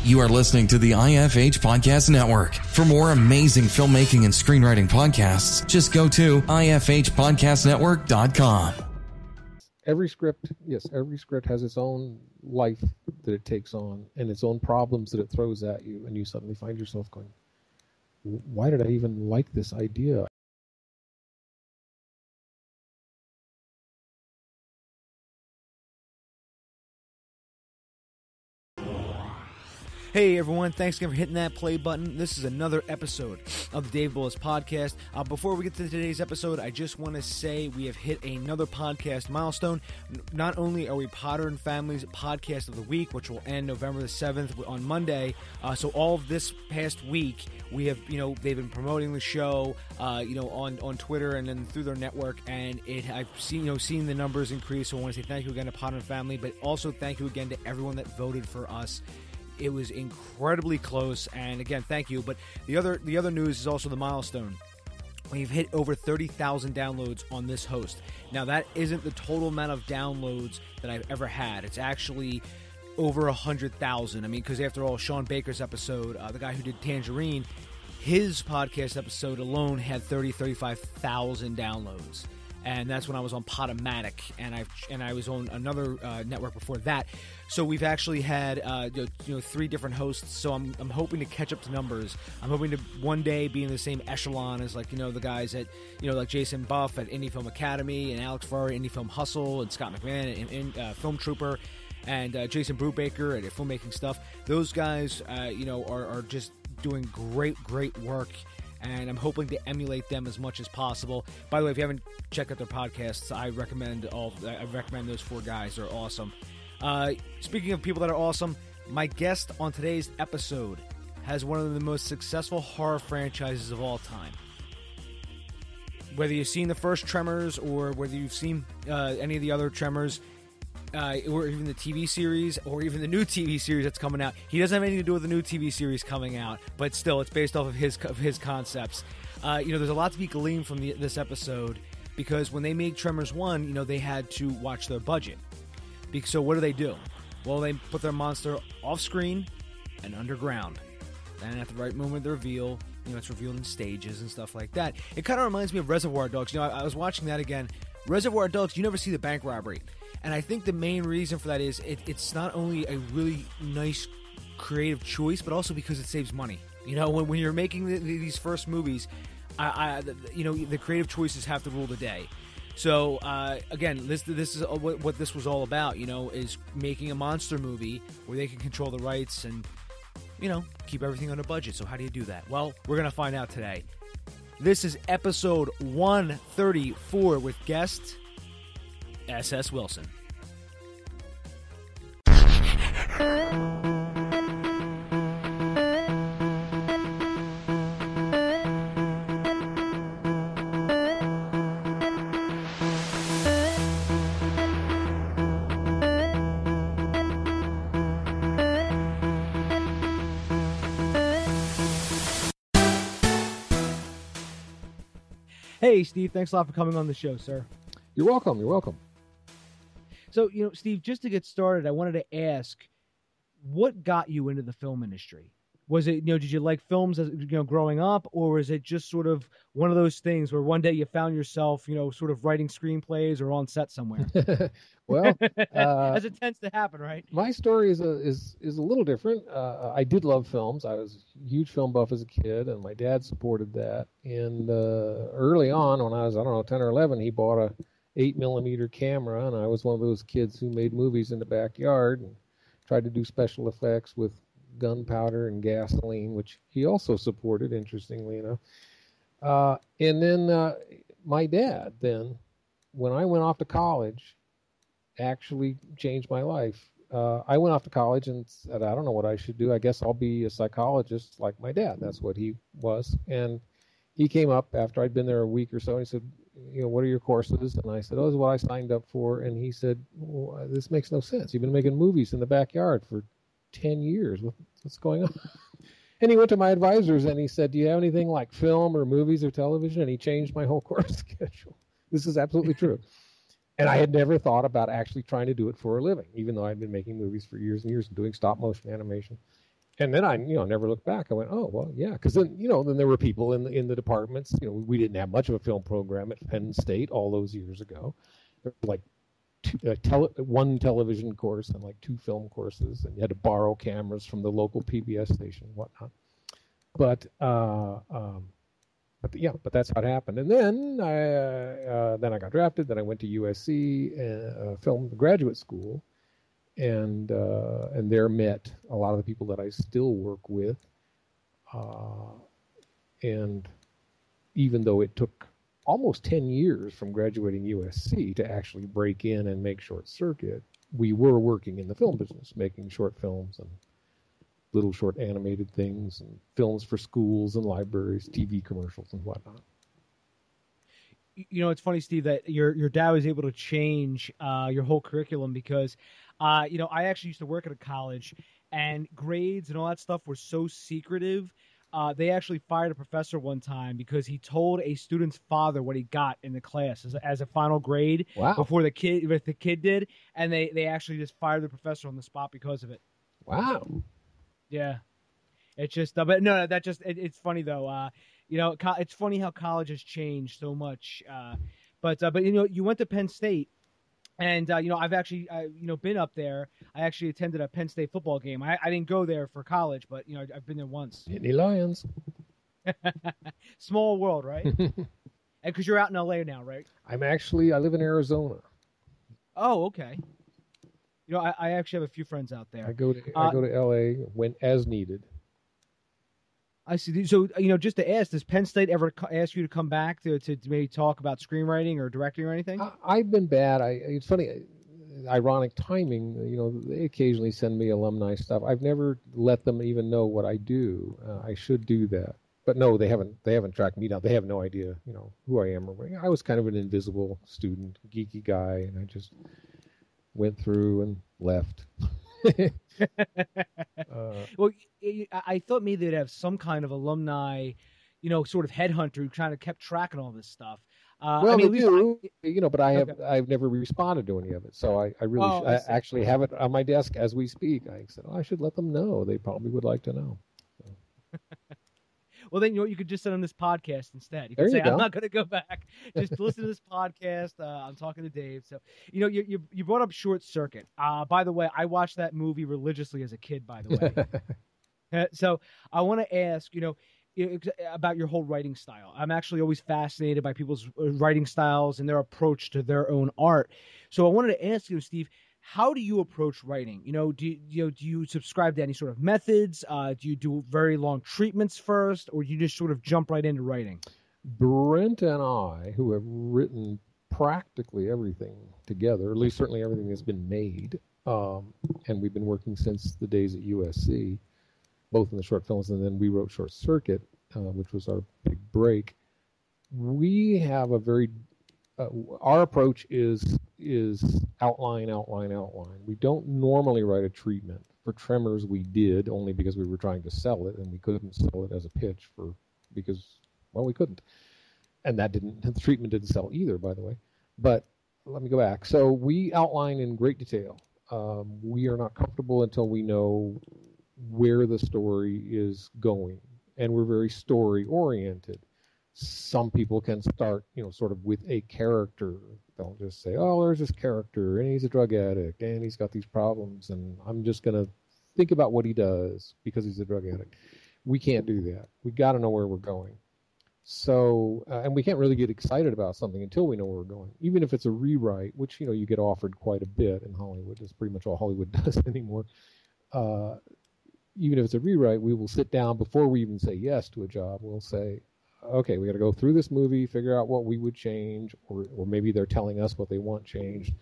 You are listening to the IFH Podcast Network. For more amazing filmmaking and screenwriting podcasts, just go to ifhpodcastnetwork.com. Every script has its own life that it takes on and its own problems that it throws at you, and you suddenly find yourself going, why did I even like this idea? Hey everyone, thanks again for hitting that play button. This is another episode of the Dave Bullis Podcast. Before we get to today's episode, I just want to say we have hit another podcast milestone. Not only are we Potter and Family's Podcast of the Week, which will end November the 7th on Monday, so all of this past week, we have, they've been promoting the show, on Twitter and then through their network, and I've seen the numbers increase, so I want to say thank you again to Potter and Family, but also thank you again to everyone that voted for us. It was incredibly close, and again, thank you. But the other news is also the milestone. We've hit over 30,000 downloads on this host. Now, that isn't the total amount of downloads that I've ever had. It's actually over 100,000. I mean, because after all, Sean Baker's episode, the guy who did Tangerine, his podcast episode alone had 35,000 downloads. And that's when I was on Podomatic, and I was on another network before that. So we've actually had 3 different hosts. So I'm hoping to catch up to numbers. I'm hoping to one day be in the same echelon as the guys at like Jason Buff at Indie Film Academy, and Alex Farrar at Indie Film Hustle, and Scott McMahon at Film Trooper, and Jason Brubaker at Filmmaking Stuff. Those guys are just doing great work. And I'm hoping to emulate them as much as possible. By the way, if you haven't checked out their podcasts, I recommend those 4 guys. They're awesome. Speaking of people that are awesome, my guest on today's episode has one of the most successful horror franchises of all time. Whether you've seen the first Tremors or whether you've seen any of the other Tremors, or even the TV series, or even the new TV series that's coming out. He doesn't have anything to do with the new TV series coming out, but still, it's based off of his concepts. There's a lot to be gleaned from this episode, because when they made Tremors 1, they had to watch their budget. So what do? Well, they put their monster off-screen and underground. And at the right moment of the reveal, it's revealed in stages and stuff like that. It kind of reminds me of Reservoir Dogs. I was watching that again. Reservoir Dogs, you never see the bank robbery. And I think the main reason for that is it's not only a really nice creative choice, but also because it saves money. When you're making these first movies, the creative choices have to rule the day. So again, this is what this was all about. Is making a monster movie where they can control the rights and keep everything on a budget. So how do you do that? Well, we're gonna find out today. This is episode 134 with guest S.S. Wilson. Hey, Steve, thanks a lot for coming on the show, sir. You're welcome. So, Steve, just to get started, I wanted to ask, what got you into the film industry? Was it, did you like films as growing up, or was it just sort of one of those things where one day you found yourself, sort of writing screenplays or on set somewhere? Well, as it tends to happen, right? My story is a little different. I did love films. I was a huge film buff as a kid, and my dad supported that. And early on, when I was 10 or 11, he bought a 8mm camera, and I was one of those kids who made movies in the backyard and tried to do special effects with gunpowder and gasoline, which he also supported, interestingly enough. And then my dad, when I went off to college, actually changed my life. I went off to college and said, I don't know what I should do. I guess I'll be a psychologist like my dad. That's what he was. And he came up after I'd been there a week or so, and he said, what are your courses? And I said, this is what I signed up for. And he said, well, this makes no sense. You've been making movies in the backyard for 10 years. What's going on? And he went to my advisors and he said, do you have anything like film or movies or television? And he changed my whole course schedule. This is absolutely true. And I had never thought about actually trying to do it for a living, even though I'd been making movies for years and years and doing stop motion animation. And then I, never looked back. I went, oh, well, yeah. Because then, then there were people in the departments. We didn't have much of a film program at Penn State all those years ago. There were like one television course and like 2 film courses, and you had to borrow cameras from the local PBS station and whatnot. But that's how it happened. And then I got drafted. Then I went to USC film graduate school. And there met a lot of the people that I still work with. And even though it took almost 10 years from graduating USC to actually break in and make Short Circuit, we were working in the film business, making short films and little short animated things and films for schools and libraries, TV commercials and whatnot. It's funny, Steve, that your dad was able to change your whole curriculum because I actually used to work at a college, and grades and all that stuff were so secretive. They actually fired a professor one time because he told a student's father what he got in the class as a final grade. Wow. Before the kid did, and they actually just fired the professor on the spot because of it. Wow. Yeah, it's just, but no, it's funny though. It's funny how college has changed so much. But you went to Penn State. And, I've actually, been up there. I actually attended a Penn State football game. I didn't go there for college, but, I've been there once. Nittany Lions. Small world, right? And because you're out in L.A. now, right? I live in Arizona. Oh, okay. I actually have a few friends out there. I go to L.A. when as needed. I see. So, just to ask, does Penn State ever ask you to come back to maybe talk about screenwriting or directing or anything? I've been bad. It's funny, ironic timing. They occasionally send me alumni stuff. I've never let them even know what I do. I should do that. But no, they haven't tracked me down. They have no idea, who I am. I was kind of an invisible student, geeky guy, and I just went through and left. Well, I thought maybe they'd have some kind of alumni, sort of headhunter who kind of kept track of all this stuff. Well, they do, but I've never responded to any of it. So I actually have it on my desk as we speak. I said, I should let them know. They probably would like to know. So. Well, then you could just send them this podcast instead. You could say, I'm not going to go back. Just listen to this podcast. I'm talking to Dave. So, you brought up Short Circuit. By the way, I watched that movie religiously as a kid, by the way. So I want to ask, about your whole writing style. I'm actually always fascinated by people's writing styles and their approach to their own art. So I wanted to ask you, Steve, how do you approach writing? Do you subscribe to any sort of methods? Do you do very long treatments first, or do you just sort of jump right into writing? Brent and I, who have written practically everything together, at least certainly everything that's been made, and we've been working since the days at USC, both in the short films, and then we wrote Short Circuit, which was our big break. We have a very our approach is outline. We don't normally write a treatment. For Tremors, we did, only because we were trying to sell it, and we couldn't sell it as a pitch because we couldn't. And the treatment didn't sell either, by the way. But let me go back. So we outline in great detail. We are not comfortable until we know where the story is going, and we're very story-oriented. Some people can start, sort of with a character. They'll just say, there's this character, and he's a drug addict, and he's got these problems, and I'm just going to think about what he does because he's a drug addict. We can't do that. We got to know where we're going. So, and we can't really get excited about something until we know where we're going. Even if it's a rewrite, which, you get offered quite a bit in Hollywood. That's pretty much all Hollywood does anymore. Even if it's a rewrite, we will sit down before we even say yes to a job. We'll say, okay, we got to go through this movie, figure out what we would change, or maybe they're telling us what they want changed.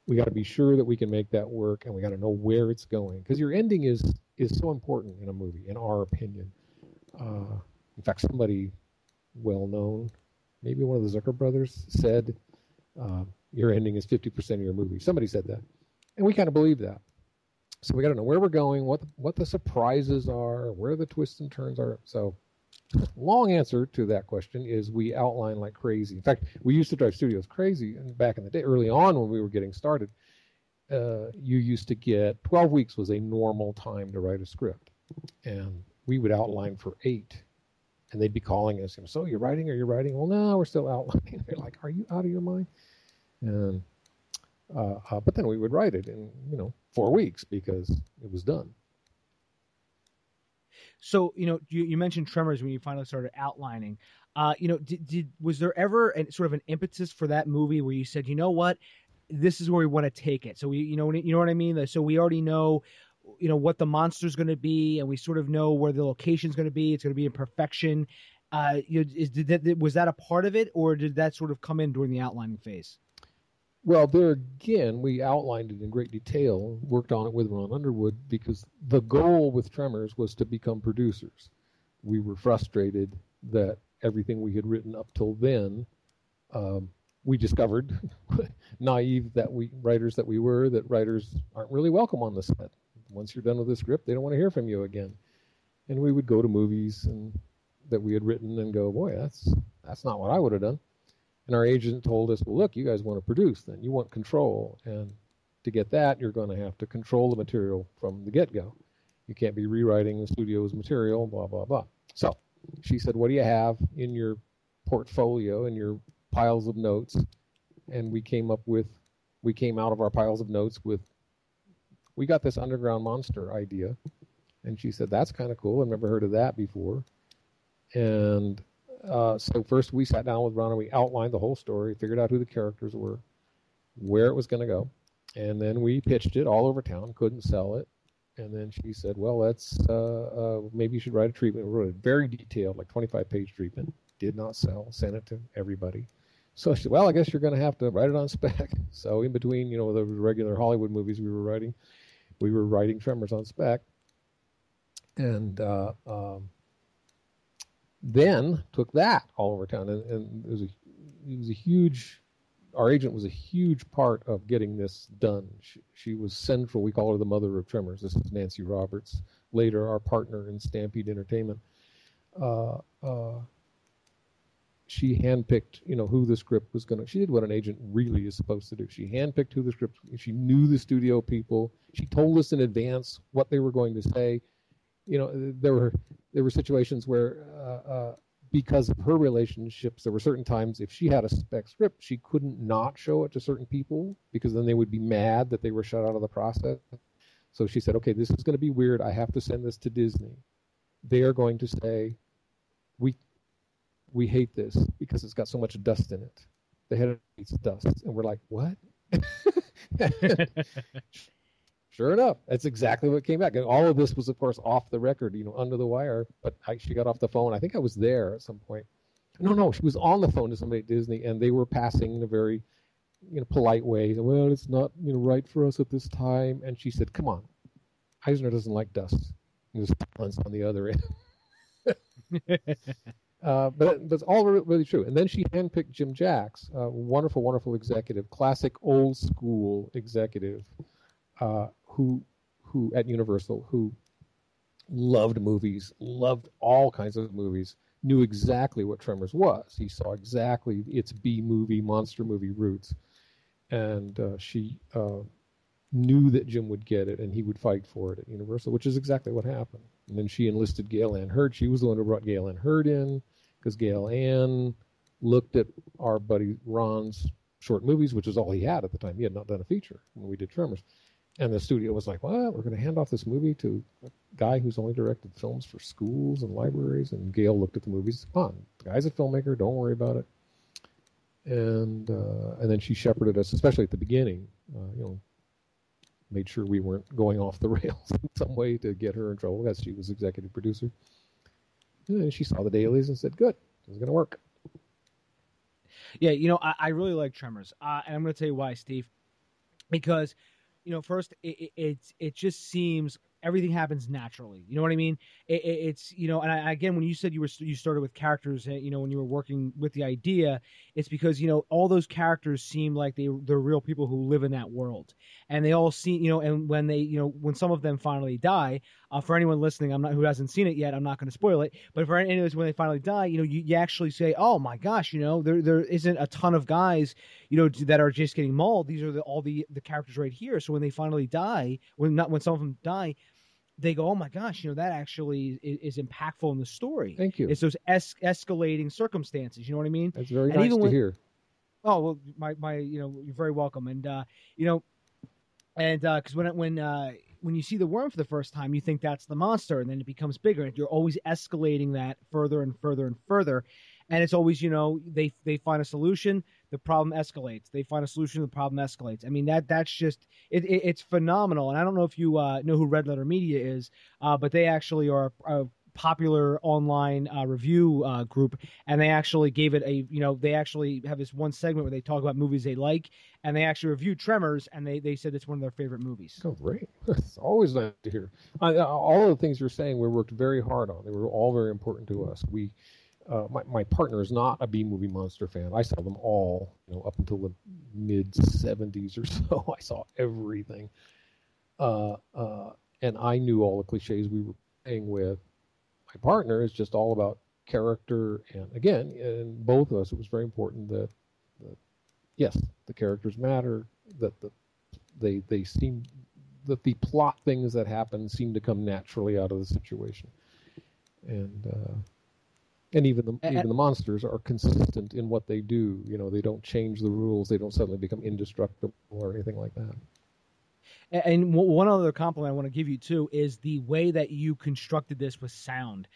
We got to be sure that we can make that work, and we got to know where it's going, because your ending is so important in a movie, in our opinion. In fact, somebody well-known, maybe one of the Zucker brothers, said, your ending is 50% of your movie. Somebody said that, and we kind of believe that. So we got to know where we're going, what the surprises are, where the twists and turns are. So long answer to that question is we outline like crazy. In fact, we used to drive studios crazy, and back in the day, early on when we were getting started, you used to get 12 weeks was a normal time to write a script. and we would outline for 8. And they'd be calling us, so you're writing? Are you writing? Well, no, we're still outlining. They're like, are you out of your mind? And but then we would write it in 4 weeks because it was done. So you mentioned Tremors when you finally started outlining. Was there ever sort of an impetus for that movie where you said, you know what, this is where we want to take it? So we, you know what I mean? So we already know, what the monster's going to be, and we sort of know where the location's going to be. It's going to be in perfection. Was that a part of it, or did that sort of come in during the outlining phase? Well, there again, we outlined it in great detail, worked on it with Ron Underwood, because the goal with Tremors was to become producers. We were frustrated that everything we had written up till then, we discovered, naive writers that we were, that writers aren't really welcome on the set. Once you're done with the script, they don't want to hear from you again. And we would go to movies that we had written and go, boy, that's not what I would have done. And our agent told us, well, look, you guys want to produce then. You want control. And to get that, you're going to have to control the material from the get-go. You can't be rewriting the studio's material, blah, blah, blah. So she said, what do you have in your portfolio, in your piles of notes? And we came out of our piles of notes with, we got this underground monster idea. And she said, that's kind of cool. I've never heard of that before. And so first we sat down with Ron and we outlined the whole story, figured out who the characters were, where it was going to go. And then we pitched it all over town, couldn't sell it. And then she said, well, maybe you should write a treatment. We wrote a very detailed, like 25-page treatment. Did not sell, sent it to everybody. So she said, well, I guess you're going to have to write it on spec. So in between, the regular Hollywood movies we were writing Tremors on spec. And then took that all over town, and it was a huge. Our agent was a huge part of getting this done. She was central. We call her the mother of Tremors. This is Nancy Roberts, later our partner in Stampede Entertainment. She handpicked, who the script was going to. She did what an agent really is supposed to do. She handpicked who the script. She knew the studio people. She told us in advance what they were going to say. There were situations where, because of her relationships, there were certain times if she had a spec script, she couldn't not show it to certain people because then they would be mad that they were shut out of the process. So she said, okay, this is going to be weird. I have to send this to Disney. They are going to say, we hate this because it's got so much dust in it. The head hates dust. And we're like, what? Sure enough, that's exactly what came back. And all of this was, of course, off the record, under the wire. But she got off the phone. I think I was there at some point. No, she was on the phone to somebody at Disney, and they were passing in a very, polite way. Well, it's not, right for us at this time. And she said, "Come on, Eisner doesn't like dust." And there's silence on the other end. But it's all really true. And then she handpicked Jim Jacks, a wonderful, wonderful executive, classic old school executive. Who at Universal, who loved movies, loved all kinds of movies, knew exactly what Tremors was. He saw exactly its B-movie, monster movie roots. And she knew that Jim would get it and he would fight for it at Universal, which is exactly what happened. And then she enlisted Gail Ann Hurd. She was the one who brought Gail Ann Hurd in because Gail Ann looked at our buddy Ron's short movies, which was all he had at the time. He had not done a feature when we did Tremors. And the studio was like, well, we're going to hand off this movie to a guy who's only directed films for schools and libraries. And Gail looked at the movies. Come on, the guy's a filmmaker. Don't worry about it. And then she shepherded us, especially at the beginning, made sure we weren't going off the rails in some way to get her in trouble, as she was executive producer. And she saw the dailies and said, good, this is going to work. Yeah, I really like Tremors. And I'm going to tell you why, Steve. Because first, it just seems everything happens naturally. You know what I mean? It's and again, when you said you started with characters, when you were working with the idea, it's because all those characters seem like they're real people who live in that world, and they all see and when they when some of them finally die. For anyone listening, who hasn't seen it yet, I'm not going to spoil it. But for anyways, when they finally die, you actually say, oh my gosh, there isn't a ton of guys that are just getting mauled. These are all the characters right here. So when they finally die, when some of them die, they go, oh my gosh, that actually is impactful in the story. Thank you. It's those escalating circumstances. You know what I mean? That's very and nice even to hear. Oh, well, my you're very welcome. And because when you see the worm for the first time, you think that's the monster, and then it becomes bigger, and you're always escalating that further and further and further. And it's always, they find a solution, the problem escalates. They find a solution, the problem escalates. I mean, that's just it's phenomenal. And I don't know if you know who Red Letter Media is, but they actually are a popular online review group, and they actually gave it they actually have this one segment where they talk about movies they like, and they actually reviewed Tremors, and they said it's one of their favorite movies. Oh, great. It's always nice to hear. All of the things you're saying we worked very hard on. They were all very important to us. My partner is not a B-movie monster fan. I saw them all, up until the mid-'70s or so. I saw everything. And I knew all the cliches we were playing with. My partner is just all about character. And again, in both of us, it was very important that yes, the characters matter, that they seem, that the plot things that happen seem to come naturally out of the situation. And even the monsters are consistent in what they do. They don't change the rules. They don't suddenly become indestructible or anything like that. And one other compliment I want to give you too is the way that you constructed this with sound,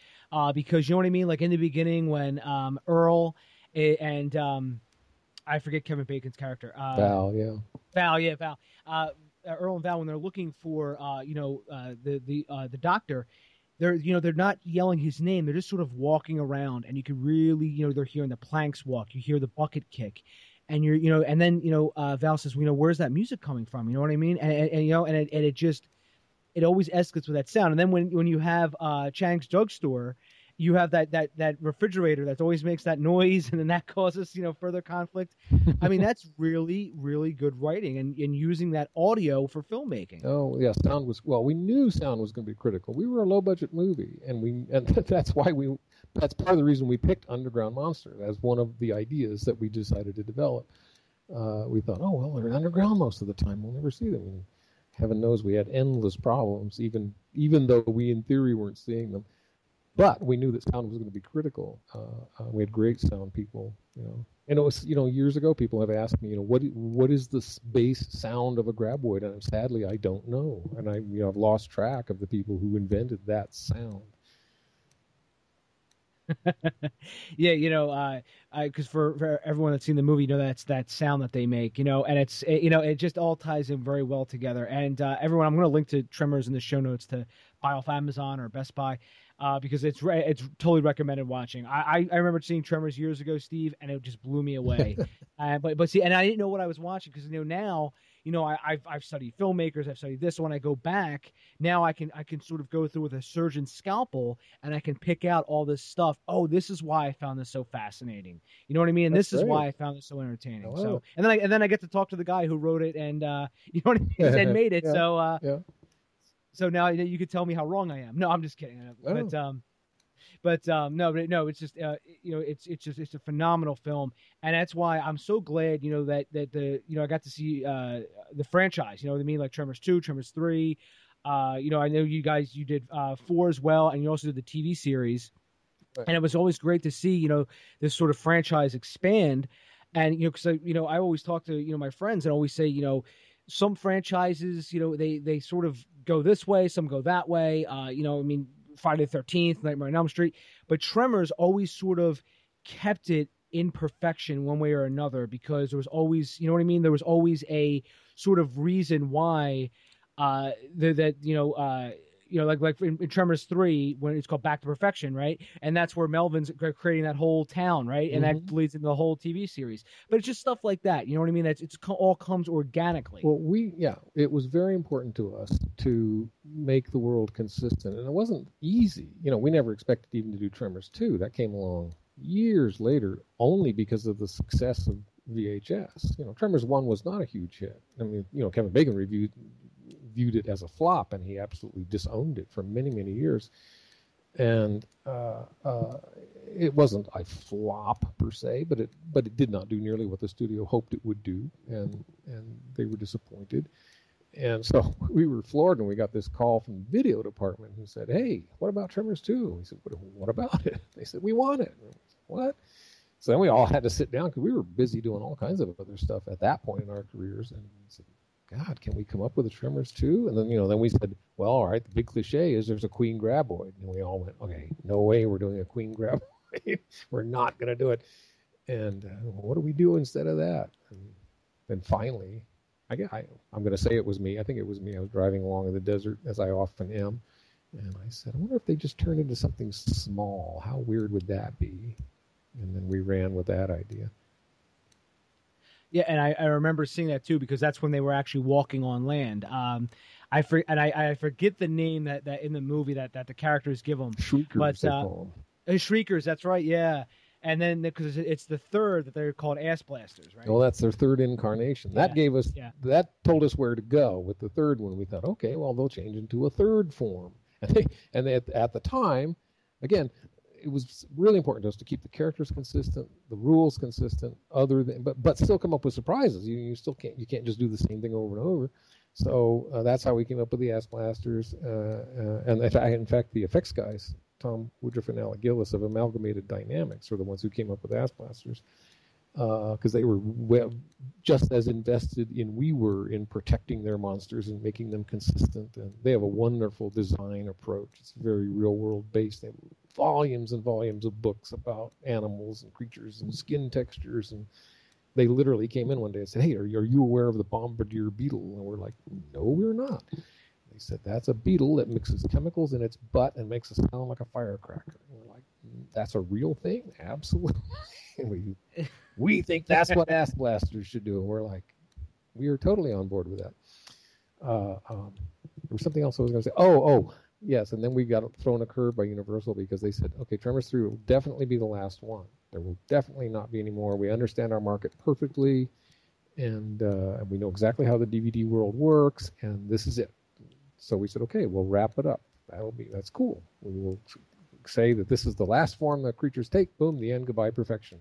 because you know what I mean. Like in the beginning when Earl and I forget Kevin Bacon's character, Val. Earl and Val, when they're looking for the doctor. They're not yelling his name. They're just sort of walking around, and you can really, they're hearing the planks walk. You hear the bucket kick, and and then Val says, where's that music coming from? You know what I mean? And it always escalates with that sound. And then when you have Chang's drugstore, you have that refrigerator that always makes that noise, and then that causes further conflict. I mean, that's really, really good writing and using that audio for filmmaking. Oh yeah, sound was we knew sound was going to be critical. We were a low budget movie, and that's part of the reason we picked Underground Monster as one of the ideas that we decided to develop. We thought, they're underground most of the time. We'll never see them. And heaven knows we had endless problems, even though we in theory weren't seeing them. But we knew that sound was going to be critical. We had great sound people, And it was, years ago, people have asked me, what is the bass sound of a graboid? And sadly, I don't know. And I've lost track of the people who invented that sound. Yeah, because for everyone that's seen the movie, that's that sound that they make, and it just all ties in very well together. And everyone, I'm going to link to Tremors in the show notes to buy off Amazon or Best Buy. Because it's totally recommended watching. I remember seeing Tremors years ago, Steve, and it just blew me away. But see, and I didn't know what I was watching because now I've studied filmmakers, I've studied this. So when I go back now, I can sort of go through with a surgeon's scalpel and I can pick out all this stuff. Oh, this is why I found this so fascinating. You know what I mean? And this is why I found it so entertaining. Oh, wow. So and then I get to talk to the guy who wrote it and you know what I mean, and made it. Yeah. So So now you could tell me how wrong I am. No, I'm just kidding. No, it's just it's a phenomenal film, and that's why I'm so glad that the I got to see the franchise. You know what I mean, like Tremors 2, Tremors 3. I know you did 4 as well, and you also did the TV series, right. And it was always great to see this sort of franchise expand, and because I always talk to my friends and always say some franchises they sort of go this way, some go that way. Friday the 13th, Nightmare on Elm Street, but Tremors always sort of kept it in perfection one way or another because there was always, there was always a sort of reason why like in Tremors 3 when it's called Back to Perfection, right? And that's where Melvin's creating that whole town, right? And that leads into the whole TV series. But it's just stuff like that, you know what I mean? It's all comes organically. Well, it was very important to us to make the world consistent, and it wasn't easy. We never expected even to do Tremors 2. That came along years later, only because of the success of VHS. Tremors 1 was not a huge hit. I mean, Kevin Bacon viewed it as a flop, and he absolutely disowned it for many, many years. And it wasn't a flop per se, but it did not do nearly what the studio hoped it would do, and they were disappointed. And so we were floored, and we got this call from the video department who said, "Hey, what about Tremors 2?" We said, "What about it?" They said, "We want it." Said, what? So then we all had to sit down because we were busy doing all kinds of other stuff at that point in our careers. And we said, "God, can we come up with a Tremors 2?" And then, then we said, "Well, all right, the big cliche is there's a queen graboid." And we all went, "Okay, no way we're doing a queen graboid. We're not going to do it." And what do we do instead of that? And then finally, I'm going to say it was me. I think it was me. I was driving along in the desert, as I often am. And I said, "I wonder if they just turned into something small. How weird would that be?" And then we ran with that idea. Yeah, and I remember seeing that too, because that's when they were actually walking on land. I forget the name that in the movie that the characters give them. Shriekers, they call them. Shriekers, that's right, yeah. And then because it's the third that they're called ass blasters, right? Well, that's their third incarnation. Yeah. That told us where to go with the third one. We thought, okay, well, they'll change into a third form. And at the time, again, it was really important to us to keep the characters consistent, the rules consistent, but still come up with surprises. You can't just do the same thing over and over. So that's how we came up with the Ass Blasters. And in fact, the effects guys, Tom Woodruff and Alec Gillis of Amalgamated Dynamics, were the ones who came up with Ass Blasters, because they were just as invested we were in protecting their monsters and making them consistent. And they have a wonderful design approach. It's very real world based. They have volumes and volumes of books about animals and creatures and skin textures. And they literally came in one day and said, "Hey, are you aware of the bombardier beetle?" And we're like, "No, we're not." They said, "That's a beetle that mixes chemicals in its butt and makes a sound like a firecracker." And we're like, "That's a real thing?" "Absolutely." we think that's what Ass Blasters should do. And we're like, we are totally on board with that. There was something else I was going to say. Oh, yes. And then we got thrown a curve by Universal, because they said, "Okay, Tremors 3 will definitely be the last one. There will definitely not be any more. We understand our market perfectly, and we know exactly how the DVD world works, and this is it." So we said, "Okay, we'll wrap it up. That's cool. We will say that this is the last form that creatures take. Boom, the end. Goodbye, perfection."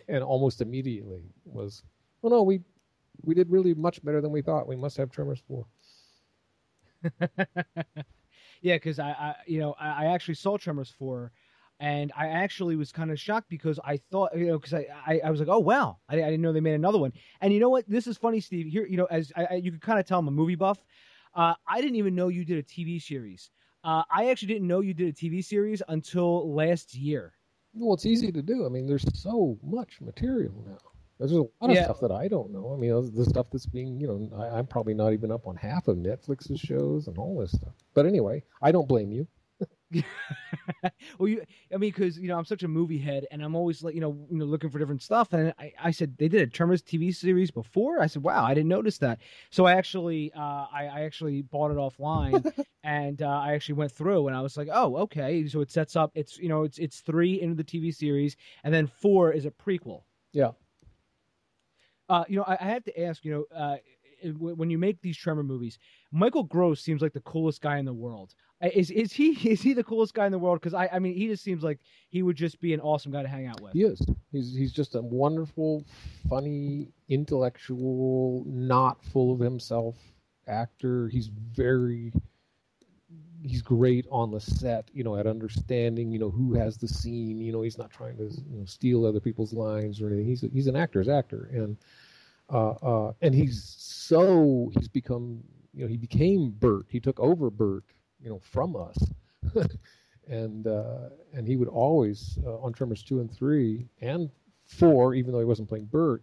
And almost immediately was, "Oh no, we did really much better than we thought. We must have Tremors 4. Yeah, because I actually saw Tremors 4, and I actually was kind of shocked, because I thought, because I was like, "Oh wow, I didn't know they made another one." And you know what? This is funny, Steve. Here, as you could kind of tell, I'm a movie buff. I didn't even know you did a TV series. I actually didn't know you did a TV series until last year. Well, it's easy to do. I mean, there's so much material now. There's a lot of stuff that I don't know. I mean, the stuff that's being, I'm probably not even up on half of Netflix's shows and all this stuff. But anyway, I don't blame you. Well, because I'm such a movie head, and I'm always like, looking for different stuff. And I said they did a Tremors TV series before. I said, wow, I didn't notice that. So I actually bought it offline, and I actually went through, and I was like, oh, okay. So it sets up. It's 3 into the TV series, and then 4 is a prequel. Yeah. I have to ask, when you make these Tremor movies, Michael Gross seems like the coolest guy in the world. Is he the coolest guy in the world? Because I mean, he just seems like he would just be an awesome guy to hang out with. He is. He's just a wonderful, funny, intellectual, not full of himself actor. He's great on the set, at understanding, who has the scene. He's not trying to steal other people's lines or anything. He's an actor's actor, and he's become, he became Bert. He took over Bert, from us. And he would always, on Tremors 2 and 3 and 4, even though he wasn't playing Bert,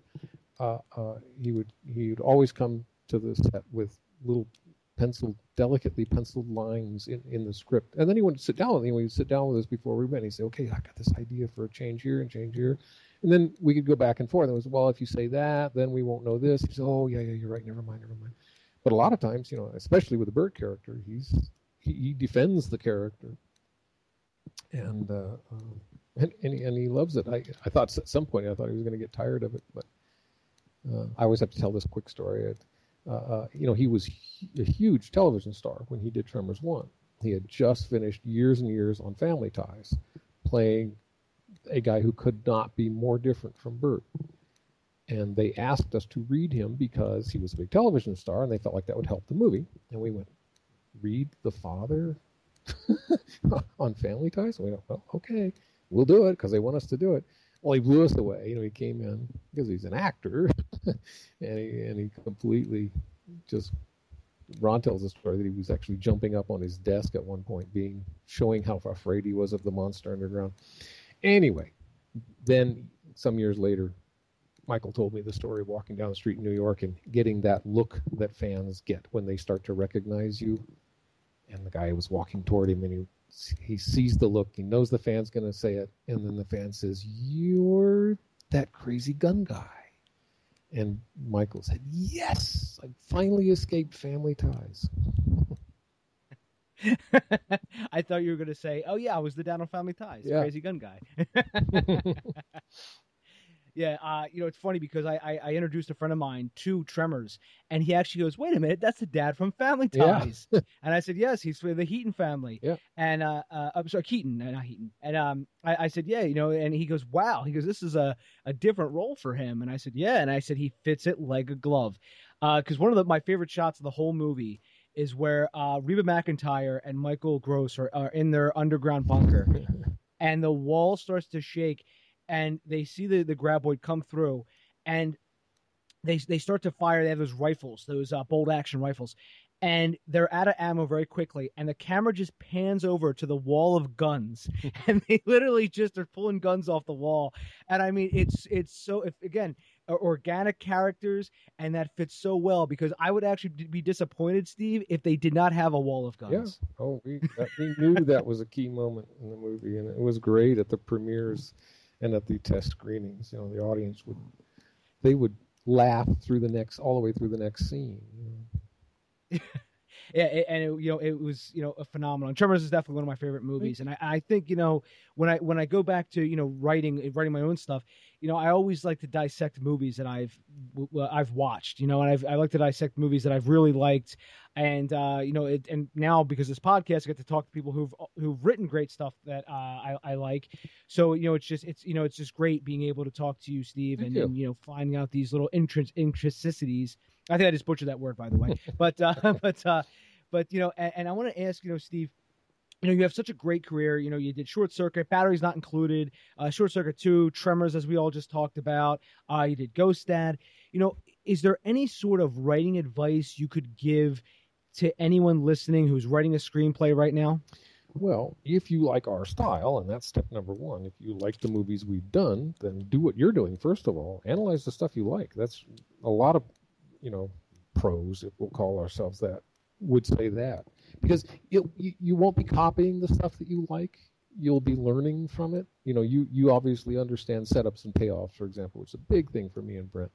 he would always come to the set with little delicately penciled lines in the script. And then he would sit down with me. We'd sit down with us before we went. He'd say, "Okay, I got this idea for a change here and change here." And then we could go back and forth. And it was, "Well, if you say that, then we won't know this." He said, "Oh, yeah, you're right. Never mind. But a lot of times, especially with the Bert character, he defends the character, and he loves it. I thought at some point he was going to get tired of it, but I always have to tell this quick story. He was a huge television star when he did Tremors 1. He had just finished years and years on Family Ties, playing a guy who could not be more different from Bert. And they asked us to read him because he was a big television star, and they felt like that would help the movie. And we went, read the father on Family Ties? And we went, well, okay, we'll do it because they want us to do it. Well, he blew us away. He came in because he's an actor, and he completely just. Ron tells the story that he was actually jumping up on his desk at one point, showing how afraid he was of the monster underground. Anyway, then some years later, Michael told me the story of walking down the street in New York and getting that look that fans get when they start to recognize you. And the guy was walking toward him, and he sees the look. He knows the fan's going to say it, and then the fan says, "You're that crazy gun guy." And Michael said, "Yes, I finally escaped Family Ties." I thought you were going to say, "Oh yeah, I was the dad on Family Ties, the crazy gun guy." Yeah, it's funny because I introduced a friend of mine to Tremors, and he actually goes, "Wait a minute, that's the dad from Family Ties." Yeah. And I said, "Yes, he's for the Heaton family." Yeah. And I'm sorry, Keaton, not Heaton. And I said, "Yeah, and he goes, wow." He goes, "This is a different role for him." And I said, "Yeah." And I said, "He fits it like a glove." Because one of my favorite shots of the whole movie is where Reba McEntire and Michael Gross are in their underground bunker, and the wall starts to shake. And they see the graboid come through, and they start to fire. They have those rifles, those bolt action rifles, and they're out of ammo very quickly. And the camera just pans over to the wall of guns, and they literally just are pulling guns off the wall. And I mean, it's so again organic characters, and that fits so well because I would actually be disappointed, Steve, if they did not have a wall of guns. Yeah. Oh, we knew that was a key moment in the movie, and it was great at the premieres. And at the test screenings, the audience would laugh all the way through the next scene. Yeah, and it was a phenomenal. Tremors is definitely one of my favorite movies, and I think when I go back to writing my own stuff, I always like to dissect movies that I've watched, and I like to dissect movies that I've really liked, and and now because of this podcast, I get to talk to people who've written great stuff that I like. So it's just great being able to talk to you, Steve, and finding out these little intricacies. I think I just butchered that word, by the way, but and I want to ask Steve. You have such a great career. You did Short Circuit, Batteries Not Included, Short Circuit 2, Tremors, as we all just talked about. You did Ghost Dad. Is there any sort of writing advice you could give to anyone listening who's writing a screenplay right now? Well, if you like our style, and that's step number one, if you like the movies we've done, then do what you're doing. First of all, analyze the stuff you like. That's a lot of, pros, if we'll call ourselves that, would say that. Because you won't be copying the stuff that you like. You'll be learning from it. You obviously understand setups and payoffs, for example, which is a big thing for me and Brent.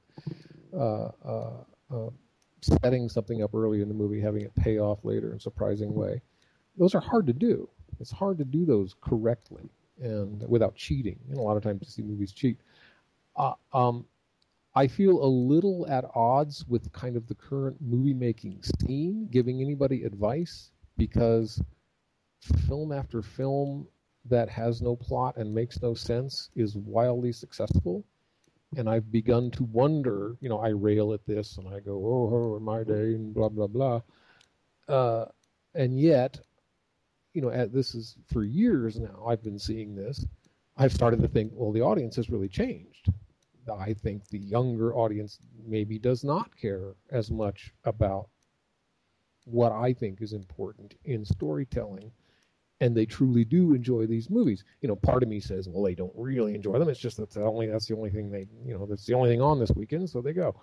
Setting something up early in the movie, having it pay off later in a surprising way. Those are hard to do. It's hard to do those correctly and without cheating. And a lot of times you see movies cheat. I feel a little at odds with kind of the current movie-making scene, giving anybody advice, because film after film that has no plot and makes no sense is wildly successful. And I've begun to wonder, I rail at this and I go, oh, in my day, and blah, blah, blah. And yet, this is for years now, I've been seeing this. I've started to think, well, the audience has really changed. I think the younger audience maybe does not care as much about what I think is important in storytelling, and they truly do enjoy these movies. Part of me says, well, they don't really enjoy them. It's just that's the only thing that's the only thing on this weekend, so they go.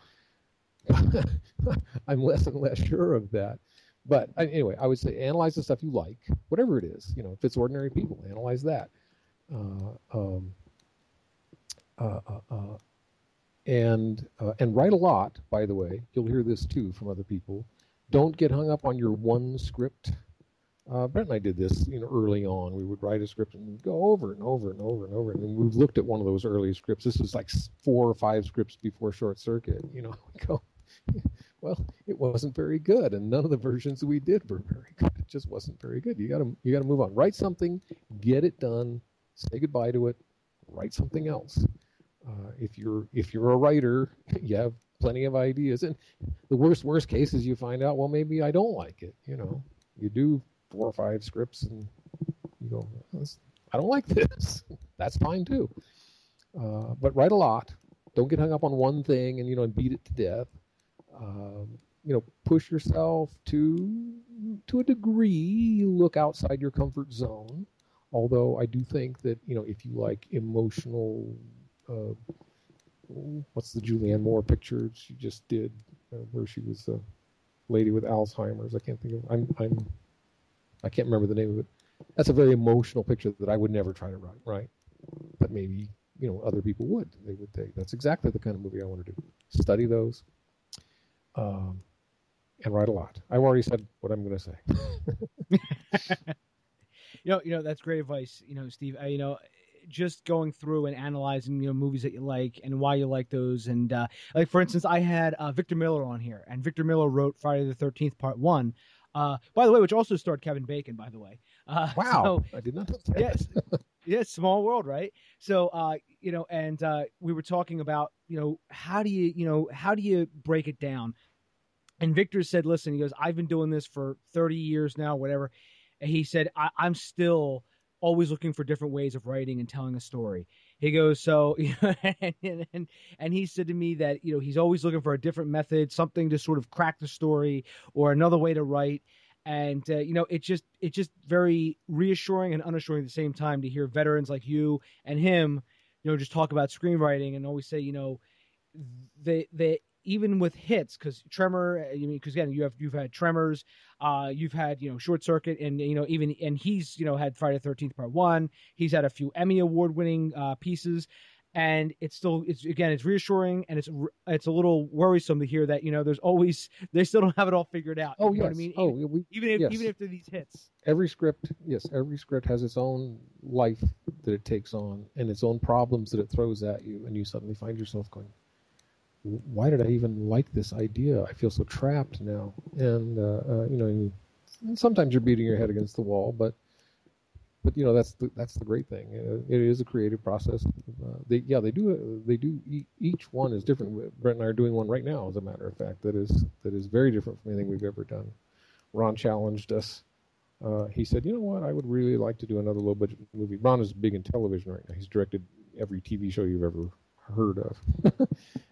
I'm less and less sure of that. But anyway, I would say analyze the stuff you like, whatever it is. If it's ordinary people, analyze that. And write a lot, by the way. You'll hear this too from other people. Don't get hung up on your one script. Brent and I did this, early on. We would write a script and we'd go over and over and over and over. And we've looked at one of those early scripts. This was like 4 or 5 scripts before Short Circuit. We go, well, it wasn't very good, and none of the versions we did were very good. It just wasn't very good. You gotta move on. Write something, get it done, say goodbye to it, write something else. If you're a writer, you have plenty of ideas. And the worst case is you find out, well, maybe I don't like it. You do 4 or 5 scripts and you go, I don't like this. That's fine too. But write a lot. Don't get hung up on one thing and beat it to death. Push yourself to a degree. Look outside your comfort zone. Although I do think that if you like emotional, what's the Julianne Moore picture she just did, where she was a lady with Alzheimer's? I can't think of. I can't remember the name of it. That's a very emotional picture that I would never try to write. Right? But maybe other people would. They would think that's exactly the kind of movie I want to do. Study those. And write a lot. I've already said what I'm going to say. That's great advice. Steve. Just going through and analyzing movies that you like and why you like those, and like for instance, I had Victor Miller on here, and Victor Miller wrote Friday the 13th Part 1. By the way, which also starred Kevin Bacon. By the way. Wow, I did not know that. Yes. Yes, small world, right? So, and we were talking about, how do you break it down? And Victor said, listen, he goes, I've been doing this for 30 years now, whatever. And he said, I'm still always looking for different ways of writing and telling a story. He goes, so, and he said to me that, he's always looking for a different method, something to sort of crack the story or another way to write. And, it's just very reassuring and unassuring at the same time to hear veterans like you and him, just talk about screenwriting and always say, they even with hits, because because again, you've had Tremors, you've had, Short Circuit, and, and he's, had Friday the 13th Part 1. He's had a few Emmy Award winning pieces. And it's reassuring, and it's a little worrisome to hear that they still don't have it all figured out. Oh, you know what I mean? Even if they're these hits. Every script has its own life that it takes on, and its own problems that it throws at you, and you suddenly find yourself going, "Why did I even like this idea? I feel so trapped now." And and sometimes you're beating your head against the wall, but that's the great thing. It is a creative process. They do. Each one is different. Brent and I are doing one right now, as a matter of fact. That is very different from anything we've ever done. Ron challenged us. He said, "You know what? I would really like to do another low budget movie." Ron is big in television right now. He's directed every TV show you've ever heard of,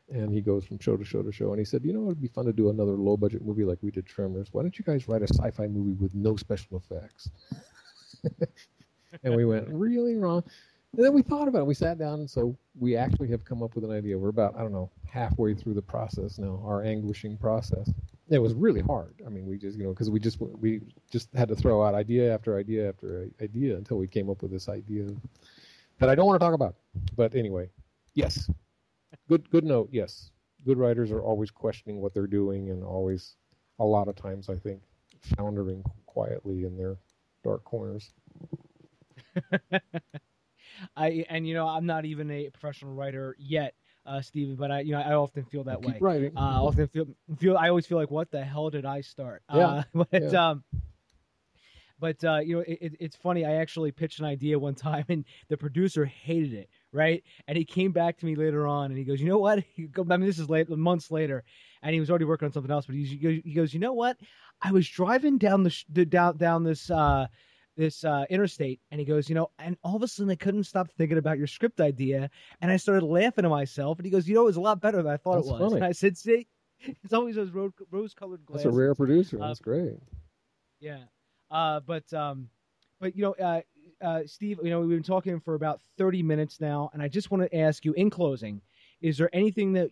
and he goes from show to show to show. And he said, it'd be fun to do another low budget movie like we did Tremors. Why don't you guys write a sci-fi movie with no special effects? And we went, really, Ron? And then we thought about it. We sat down, and so we actually have come up with an idea. We're about, halfway through the process now, our anguishing process. It was really hard. I mean, we just, because we just had to throw out idea after idea after idea until we came up with this idea that I don't want to talk about. But anyway, yes. Good note, yes. Good writers are always questioning what they're doing, and always, a lot of times, I think, floundering quietly in their dark corners. I'm not even a professional writer yet, Stephen, but I often feel that way. Keep writing. I often I always feel like, what the hell did I start? Yeah. It's funny. I actually pitched an idea one time, and the producer hated it. Right, and he came back to me later on, and he goes, "You know what?" This is months later, and he was already working on something else. But he goes, "You know what? I was driving down down this interstate," and he goes, and all of a sudden I couldn't stop thinking about your script idea, and I started laughing to myself. And he goes, "It was a lot better than I thought it was." Funny. And I said, "See, it's always those rose-colored glasses." That's a rare producer. That's great. Yeah, Steve, we've been talking for about 30 minutes now, and I just want to ask you, in closing, is there anything that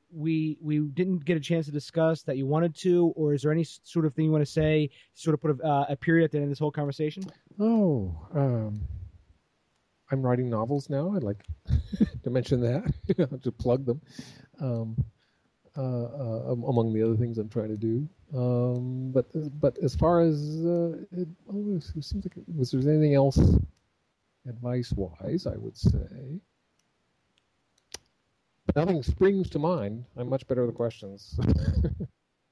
we didn't get a chance to discuss that you wanted to, or is there any sort of thing you want to say, sort of put a period at the end of this whole conversation? I'm writing novels now. I'd like to mention that, to plug them. Among the other things I'm trying to do. But as far as it seems like, was there anything else advice-wise, I would say? But nothing springs to mind. I'm much better with the questions.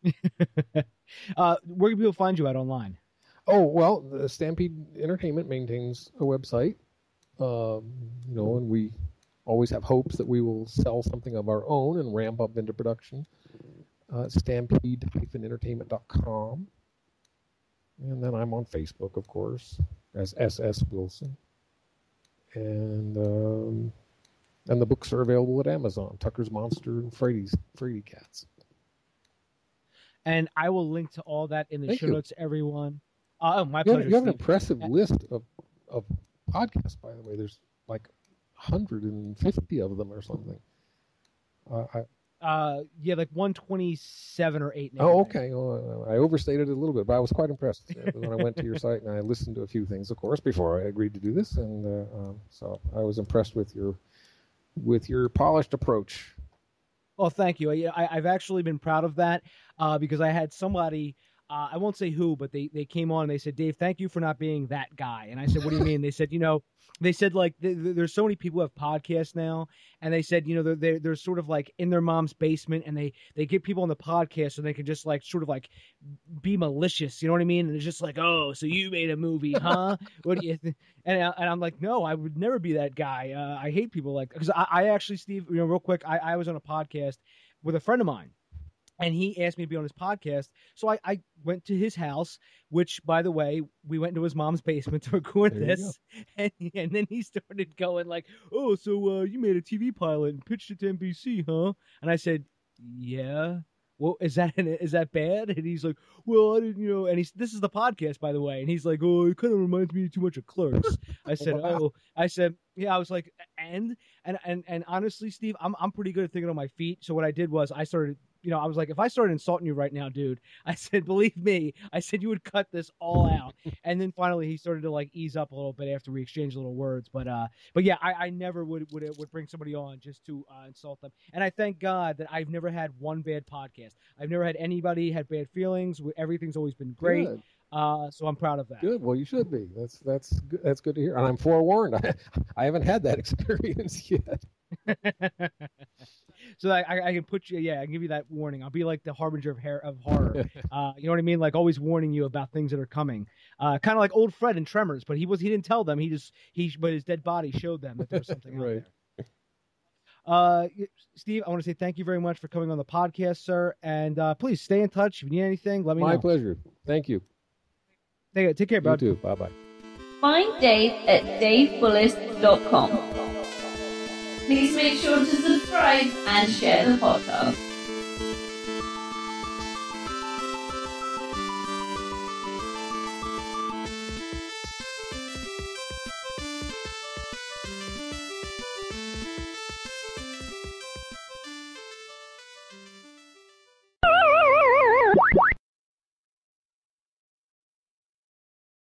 Where can people find you at online? Oh, well, Stampede Entertainment maintains a website, and we always have hopes that we will sell something of our own and ramp up into production. Stampede-entertainment.com. And then I'm on Facebook, of course, as SS Wilson. And the books are available at Amazon, Tucker's Monster and Frady Cats. And I will link to all that in the Thank show you. notes, everyone. My pleasure. You have an Steve. impressive list of podcasts, by the way. There's like 150 of them or something. Like 127 or 8 now. Oh, okay. Well, I overstated it a little bit, but I was quite impressed when I went to your site and I listened to a few things, of course, before I agreed to do this, and so I was impressed with your polished approach. Oh, thank you. I've actually been proud of that because I had somebody, I won't say who, but they came on and they said, Dave, thank you for not being that guy. And I said, what do you mean? They said, like there's so many people who have podcasts now, and they said, they're sort of like in their mom's basement, and they get people on the podcast so they can just like sort of like be malicious. You know what I mean? And it's just like, oh, so you made a movie, huh? What do you think? And I'm like, no, I would never be that guy. I hate people like, because I actually, Steve, real quick, I was on a podcast with a friend of mine, and he asked me to be on his podcast. So I went to his house, which, by the way, we went into his mom's basement to record this. And then he started going like, oh, so you made a TV pilot and pitched it to NBC, huh? And I said, yeah. Well, is that bad? And he's like, well, I didn't, and this is the podcast, by the way. And he's like, oh, it kind of reminds me too much of Clerks. I said, yeah, I was like, and honestly, Steve, I'm pretty good at thinking on my feet. So what I did was I started, I was like, if I started insulting you right now, dude, I said, believe me, I said you would cut this all out. And then finally he started to like ease up a little bit after we exchanged little words. But yeah, I never would bring somebody on just to insult them. And I thank God that I've never had one bad podcast. I've never had anybody had bad feelings. Everything's always been great. Good. So I'm proud of that. Good. Well, you should be. That's good. That's good to hear. And I'm forewarned. I haven't had that experience yet. So I can put you, I can give you that warning. I'll be like the harbinger of horror. You know what I mean? Like always warning you about things that are coming. Kind of like old Fred in Tremors, but he didn't tell them. But his dead body showed them that there was something out there. Steve, I want to say thank you very much for coming on the podcast, sir. And please stay in touch. If you need anything, let me know. My pleasure. Thank you. Take care, bud. You too. Bye-bye. Find Dave at davebullis.com. Please make sure to subscribe and share the podcast.